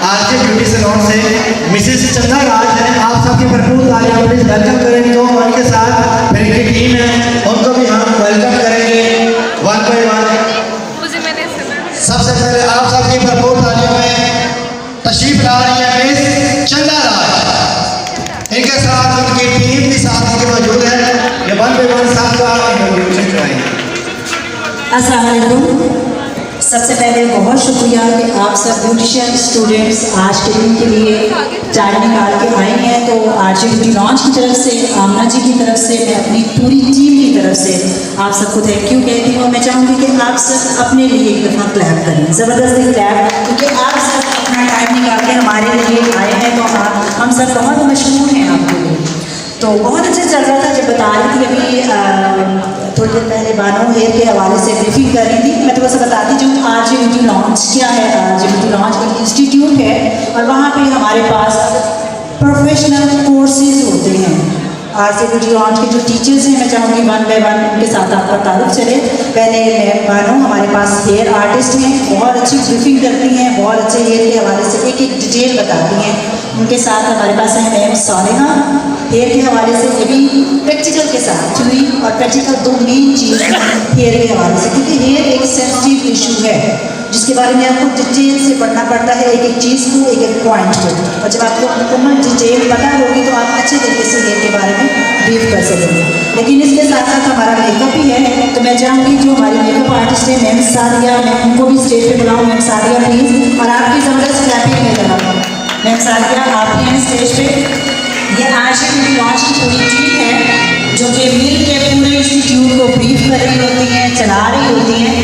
RJ beauty salon से Mrs चंदा राज है। आप सबकी भरपूर तालियां प्लीज वेलकम करें। तो उनके साथ मेरी जो टीम है उनको भी हम वेलकम करेंगे वन बाय वन। सबसे पहले आप सबकी भरपूर तालियों में तशरीफ ला रही है मिस चंदा राज। इनके साथ उनकी टीम भी साथ में मौजूद है। ये वन बाय वन सबका इंट्रोडक्शन कराएंगे। अस्सलाम वालेकुम। सबसे पहले बहुत शुक्रिया कि आप सब ब्यूटिशियन स्टूडेंट्स आज के दिन के लिए टाइम निकाल के आए हैं। तो आरजे ब्यूटी लॉन्च की तरफ से, आमना जी की तरफ से, मैं अपनी पूरी टीम की तरफ से आप सबको थैंक यू कहती हूँ। मैं चाहूँगी कि आप सब अपने लिए एक दफ़ा क्लैप करें, ज़बरदस्ती क्लैप, क्योंकि आप सब अपना टाइम निकाल के हमारे लिए आए हैं। तो हम सब बहुत मशहूर हैं आपके लिए। तो बहुत अच्छा चल रहा था। जब बता रही थी अभी थोड़ी देर पहले बानो हेयर के हवाले से ब्रीफिंग कर रही थी, मैं थोड़ा सा बताती जाऊँ आरजे ब्यूटी लॉन्च क्या है। आरजे ब्यूटी लॉन्च एक इंस्टीट्यूट है और वहाँ पे हमारे पास प्रोफेशनल कोर्सेज होते हैं। आरजे ब्यूटी लॉन्च के जो टीचर्स हैं, मैं चाहूँगी वन बाय वन उनके साथ आपका ताल्लुक चले। पहले मैं बानो हमारे पास हेयर आर्टिस्ट हैं, बहुत अच्छी ब्रीफिंग करती हैं, बहुत अच्छे हेयर के हवाले से एक एक डिटेल बताती हैं। उनके साथ हमारे पास है मैम सालेहा, हेयर के हवाले से ये भी प्रैक्टिकल के साथ, थ्योरी और प्रैक्टिकल दो मेन चीज़ हेयर के हवाले से, क्योंकि हेयर एक सेंसिटिव इशू है जिसके बारे में आपको डिटेल से पढ़ना पड़ता है, एक एक चीज़ को, एक एक पॉइंट को। और जब आपको मुकम्मल डिटेल पता होगी तो आप अच्छे तरीके से हेयर के बारे में ब्रीफ कर सकेंगे। लेकिन इसके साथ साथ हमारा मेकअप भी है। तो मैं चाहूँगी जो हमारी मेकअप आर्टिस्ट है मैम सादिया, मैं उनको भी स्टेज पे बुलाऊँ। मैम सादिया प्लीज़, और आपकी ज़बरदस्त क्लैपिंग में लगाऊँ। मैम सादिया आप भी हैं स्टेज पे। ये आरजे ब्यूटी लॉन्च की पूरी टीम है जो कि मिल के पूरे इंस्टीट्यूट को ब्रीफ कर रही होती हैं, चला रही होती हैं।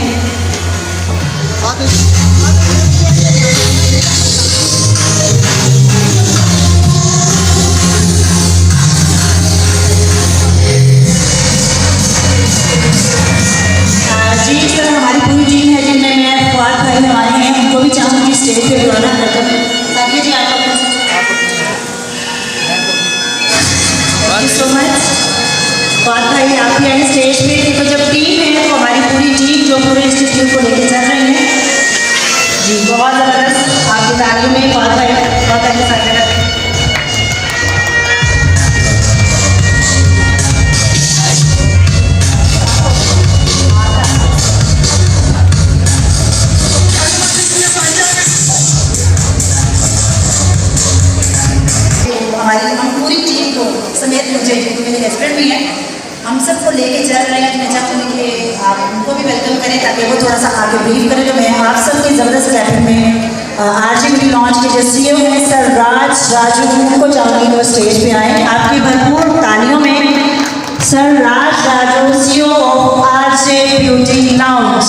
जी, इस तरह हमारी पूरी टीम है जिनमें मैं फवाद भाई हमारे हैं, उनको भी चाहूँगी स्टेज पे बुलाना। ताकि जी आप सो मच फवाद भाई आप भी आए स्टेज पे। तो जब टीम है तो हमारी पूरी टीम जो पूरे इंस्टीट्यूट को लेकर चल रही है जी, बहुत ज़बरदस्त। आपकी तालियों में फवाद भाई बहुत अच्छे साथ जगह। हम पूरी टीम को समेत मुझे जो मेरे हस्बैंड भी हैं, हम सबको लेके चल रहे हैं। मैं चाहूँगी कि आप उनको भी वेलकम करें ताकि वो थोड़ा सा आगे ब्रीफ करें। तो मैं आप सबकी ज़बरदस्त क्लैपिंग में आरजे ब्यूटी लॉन्च के जो सीईओ हैं सर राजू, उनको चाहूँगी वो स्टेज पे आए। आपकी भरपूर तालियों में sir Raju, CEO of RJ beauty launch.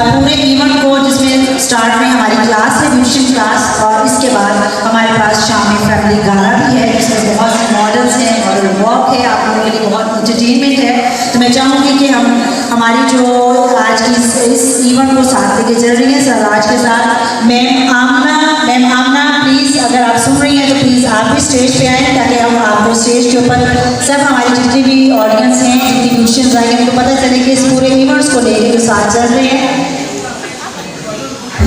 पूरे इवेंट को जिसमें स्टार्ट में हमारी क्लास है ब्यूटिशियन क्लास, और इसके बाद हमारे पास शाम में फैमिली गाना भी है जिसमें बहुत से मॉडल्स हैं, मॉडल वॉक है, आप लोगों के लिए बहुत इंटरटेनमेंट है। तो मैं चाहूँगी कि हम हमारी जो आज की इस इवेंट को साथ लेके चल रही हैं सर आज के साथ मैम आमना प्लीज़, अगर आप सुन रही हैं तो प्लीज़ आप भी स्टेज पे आएँ ताकि हम आपको स्टेज के ऊपर सब हमारी जितनी भी ऑडियंस हैं, जितनी ब्यूटिशियंस आई हैं, उनको पता चले कि इस पूरे इवेंट्स को लेकर जो साथ चल रहे हैं।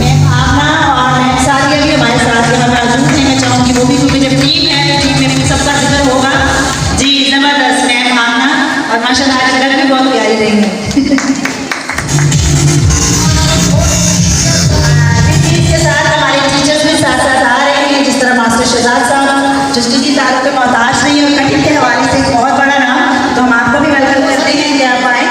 मैम आमना और मैम सादिया भी हमारे साथ यहाँ मौजूद हैं। मैं चाहूँगी वो भी, क्योंकि जब टीम है टीम में सबका जिक्र होगा जी। ज़बरदस्त मैम आमना, और माशाल्लाह आज लग भी बहुत प्यारी रही है। इसके साथ हमारे टीचर्स भी साथ साथ आ रहे हैं, जिस तरह मास्टर शहजाद साहब जो किसी ताल्लुक के मोहताज नहीं है और कटिंग के हवाले से एक बहुत बड़ा नाम। तो हम आपको भी वेलकम करते हैं कि आप आए।